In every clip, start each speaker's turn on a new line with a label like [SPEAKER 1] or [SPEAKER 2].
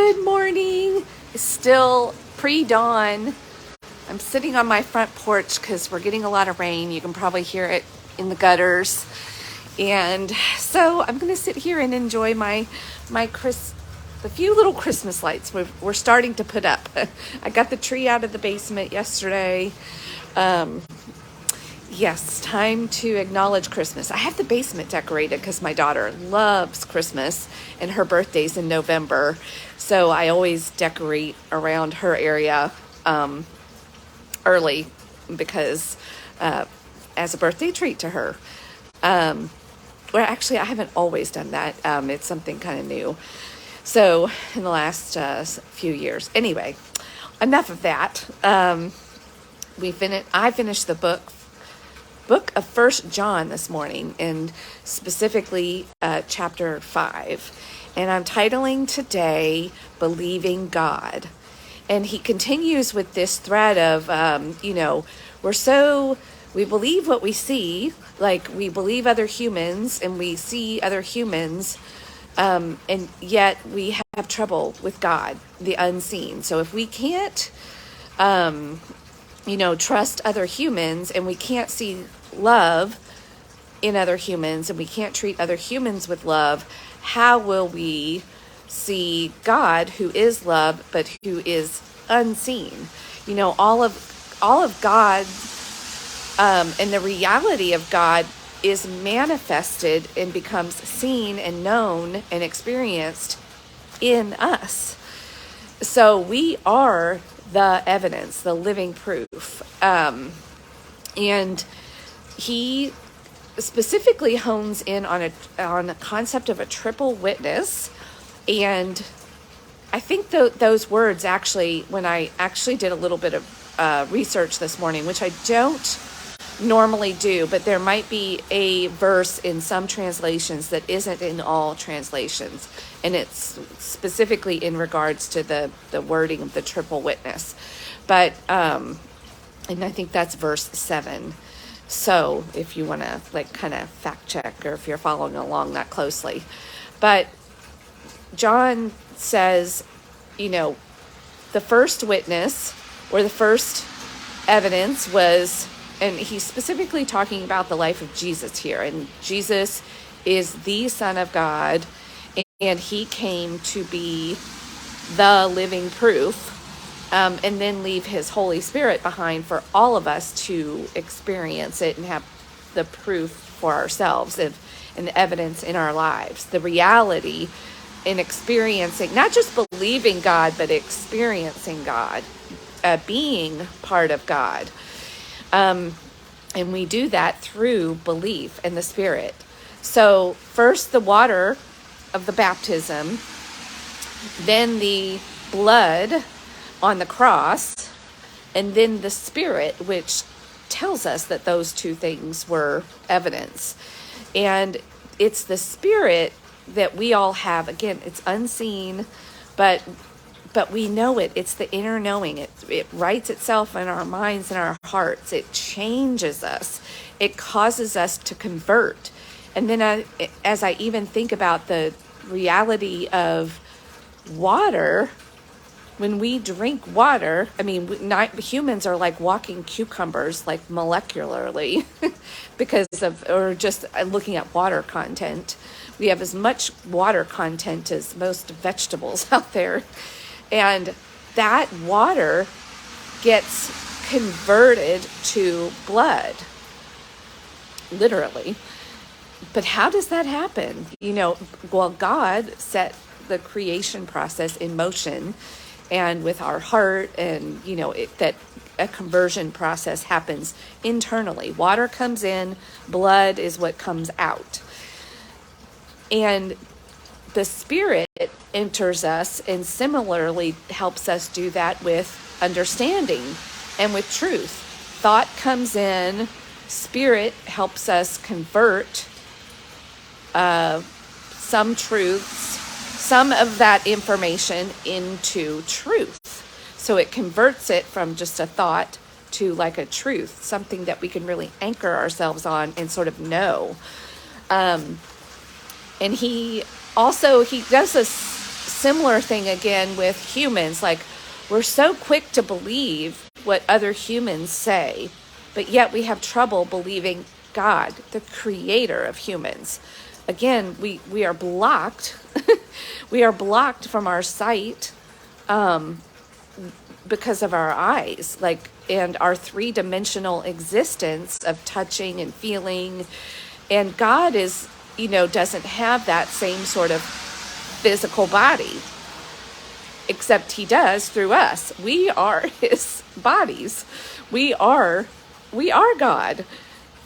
[SPEAKER 1] Good morning. It's still pre-dawn. I'm sitting on my front porch because we're getting a lot of rain. You can probably hear it in the gutters. And so I'm going to sit here and enjoy the few little Christmas lights we're starting to put up. I got the tree out of the basement yesterday. Yes, time to acknowledge Christmas. I have the basement decorated because my daughter loves Christmas and her birthday's in November. So I always decorate around her area early because as a birthday treat to her. Well, actually, I haven't always done that. It's something kind of new. So in the last few years. Anyway, enough of that. I finished the book of First John this morning, and specifically chapter 5. And I'm titling today, Believing God. And he continues with this thread of, we believe what we see, like we believe other humans and we see other humans, and yet we have trouble with God, the unseen. So if we can't, trust other humans and we can't see love in other humans and we can't treat other humans with love, how will we see God, who is love but who is unseen? All of God and the reality of God is manifested and becomes seen and known and experienced in us. So we are the evidence, the living proof. And he specifically hones in on a concept of a triple witness. And I think those words actually, when I actually did a little bit of research this morning, which I don't normally do, but there might be a verse in some translations that isn't in all translations. And it's specifically in regards to the wording of the triple witness. But, and I think that's verse 7. So if you want to kind of fact check, or if you're following along that closely. But John says, the first witness or the first evidence was, and he's specifically talking about the life of Jesus here. And Jesus is the Son of God, and he came to be the living proof, and then leave his Holy Spirit behind for all of us to experience it and have the proof for ourselves and the evidence in our lives. The reality in experiencing, not just believing God, but experiencing God, being part of God. And we do that through belief in the Spirit. So first the water of the baptism, then the blood on the cross, and then the Spirit, which tells us that those two things were evidence. And it's the Spirit that we all have. Again, it's unseen, but we know it. It's the inner knowing. It writes itself in our minds and our hearts. It changes us. It causes us to convert. And then as I even think about the reality of water, when we drink water, humans are like walking cucumbers, like molecularly, because or just looking at water content. We have as much water content as most vegetables out there. And that water gets converted to blood, literally. But how does that happen? God set the creation process in motion, and with our heart, and that a conversion process happens internally. Water comes in, blood is what comes out. And the Spirit enters us and similarly helps us do that with understanding and with truth. Thought comes in, Spirit helps us convert some truths, some of that information into truth. So it converts it from just a thought to like a truth, something that we can really anchor ourselves on and sort of know. And he does this similar thing again with humans. Like, we're so quick to believe what other humans say, but yet we have trouble believing God, the creator of humans. Again, we are blocked. We are blocked from our sight because of our eyes, like, and our three-dimensional existence of touching and feeling. And God is, doesn't have that same sort of physical body, except he does through us. We are his bodies. We are God.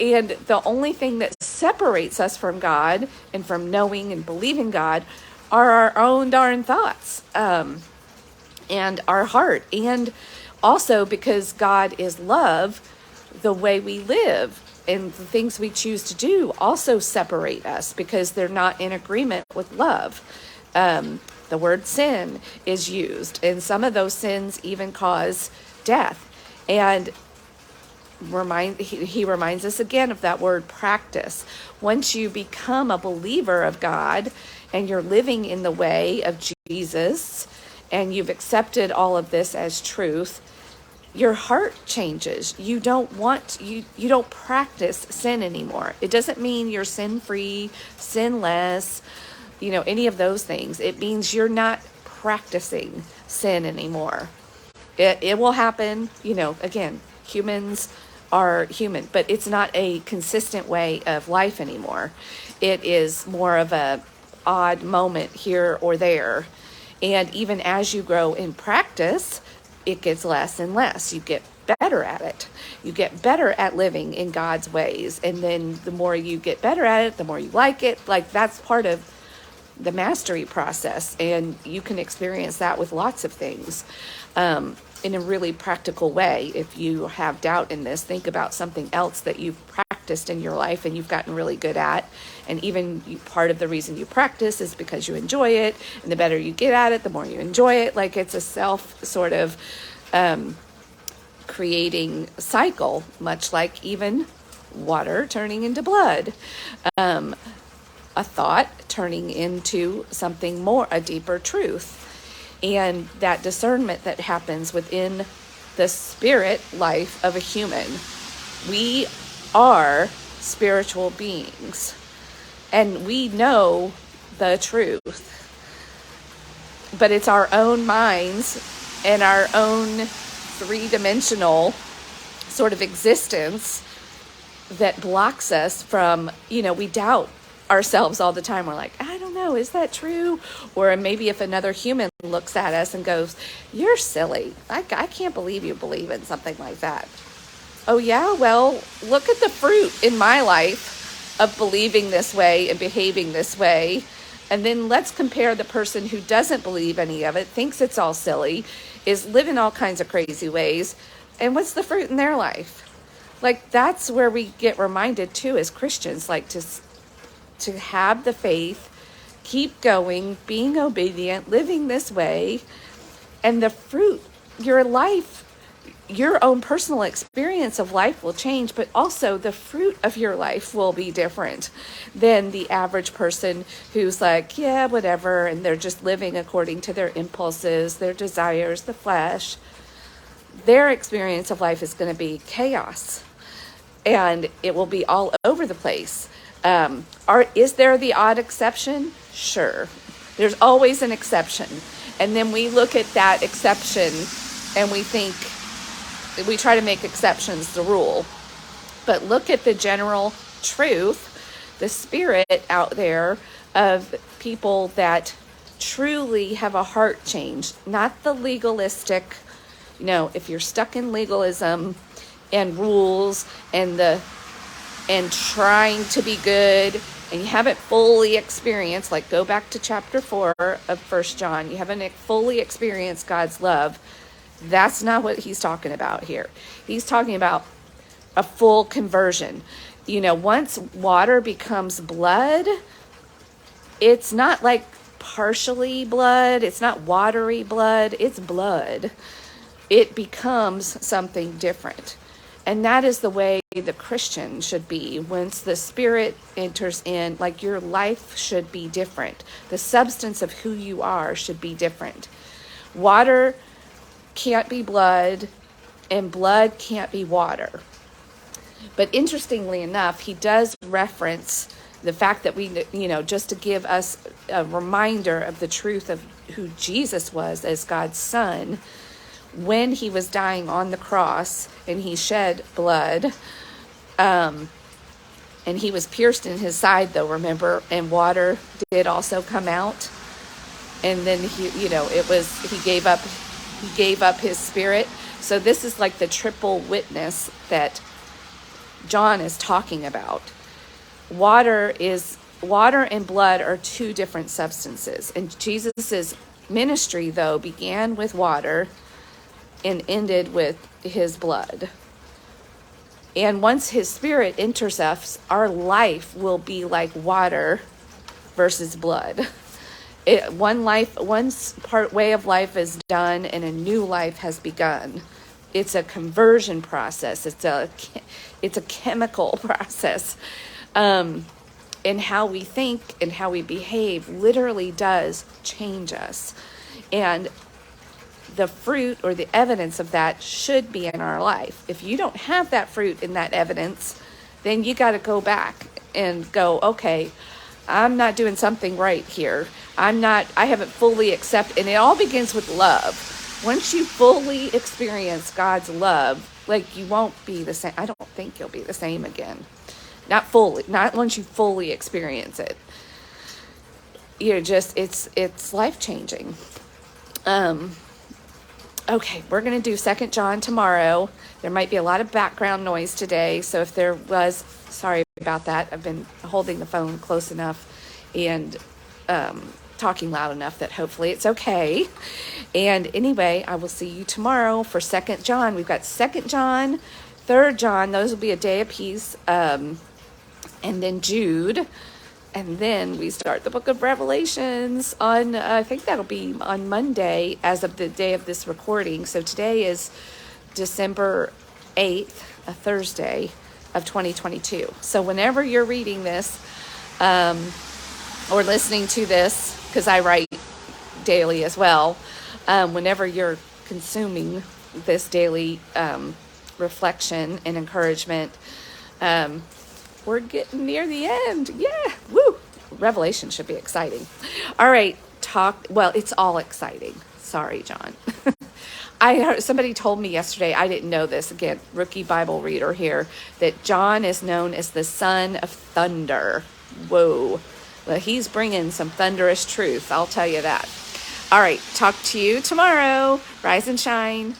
[SPEAKER 1] And the only thing that separates us from God and from knowing and believing God are our own darn thoughts, and our heart. And also, because God is love, the way we live and the things we choose to do also separate us, because they're not in agreement with love. The word sin is used, and some of those sins even cause death. And he reminds us again of that word practice. Once you become a believer of God and you're living in the way of Jesus and you've accepted all of this as truth, your heart changes. You don't practice sin anymore. It doesn't mean you're sin-free, sinless, any of those things. It means you're not practicing sin anymore. It will happen, again, humans are human, but it's not a consistent way of life anymore. It is more of a odd moment here or there. And even as you grow in practice, it gets less and less. You get better at it. You get better at living in God's ways. And then the more you get better at it, the more you like it. Like, that's part of the mastery process. And you can experience that with lots of things. In a really practical way. If you have doubt in this, think about something else that you've practiced in your life and you've gotten really good at. And even part of the reason you practice is because you enjoy it. And the better you get at it, the more you enjoy it. Like, it's a self sort of creating cycle, much like even water turning into blood. A thought turning into something more, a deeper truth. And that discernment that happens within the spirit life of a human. We are spiritual beings, and we know the truth. But it's our own minds and our own three-dimensional sort of existence that blocks us from, we doubt ourselves all the time. We're like, I don't know, is that true? Or maybe if another human looks at us and goes, you're silly. I can't believe you believe in something like that. Oh yeah, well, look at the fruit in my life of believing this way and behaving this way. And then let's compare the person who doesn't believe any of it, thinks it's all silly, is living all kinds of crazy ways. And what's the fruit in their life? Like, that's where we get reminded too as Christians, like to have the faith, keep going, being obedient, living this way, and the fruit, your life, your own personal experience of life will change, but also the fruit of your life will be different than the average person who's like, yeah, whatever, and they're just living according to their impulses, their desires, the flesh. Their experience of life is going to be chaos, and it will be all over the place. Is there the odd exception? Sure. There's always an exception. And then we look at that exception and we try to make exceptions the rule. But look at the general truth, the spirit out there of people that truly have a heart change, not the legalistic, if you're stuck in legalism and rules and trying to be good, and you haven't fully experienced, like, go back to chapter 4 of 1 John, you haven't fully experienced God's love. That's not what he's talking about here. He's talking about a full conversion. Once water becomes blood, it's not like partially blood, it's not watery blood, it's blood. It becomes something different. And that is the way the Christian should be. Once the Spirit enters in, like, your life should be different. The substance of who you are should be different. Water can't be blood, and blood can't be water. But interestingly enough, he does reference the fact that we, just to give us a reminder of the truth of who Jesus was as God's Son, when he was dying on the cross and he shed blood, and he was pierced in his side, though, remember, and water did also come out. And then he gave up his spirit. So this is like the triple witness that John is talking about. Water and blood are two different substances. And Jesus's ministry, though, began with water and ended with his blood. And once his Spirit enters us, our life will be like water versus blood. One way of life is done and a new life has begun. It's a conversion process. It's a chemical process. And how we think and how we behave literally does change us. And the fruit or the evidence of that should be in our life. If you don't have that fruit and that evidence, then you got to go back and go, okay, I'm not doing something right here. I haven't fully accepted, and it all begins with love. Once you fully experience God's love, like, you won't be the same. I don't think you'll be the same again. Not once you fully experience it. It's life-changing. Okay, we're going to do 2 John tomorrow. There might be a lot of background noise today, so if there was, sorry about that. I've been holding the phone close enough and talking loud enough that hopefully it's okay. And anyway, I will see you tomorrow for 2 John. We've got 2 John, 3 John. Those will be a day apiece. And then Jude. And then we start the book of Revelations on, I think that'll be on Monday as of the day of this recording. So today is December 8th, a Thursday of 2022. So whenever you're reading this or listening to this, because I write daily as well, whenever you're consuming this daily reflection and encouragement, we're getting near the end. Yeah. Woo. Revelation should be exciting. All right. It's all exciting. Sorry, John. I heard somebody told me yesterday, I didn't know this, again, rookie Bible reader here, that John is known as the son of thunder. Whoa. Well, he's bringing some thunderous truth. I'll tell you that. All right. Talk to you tomorrow. Rise and shine.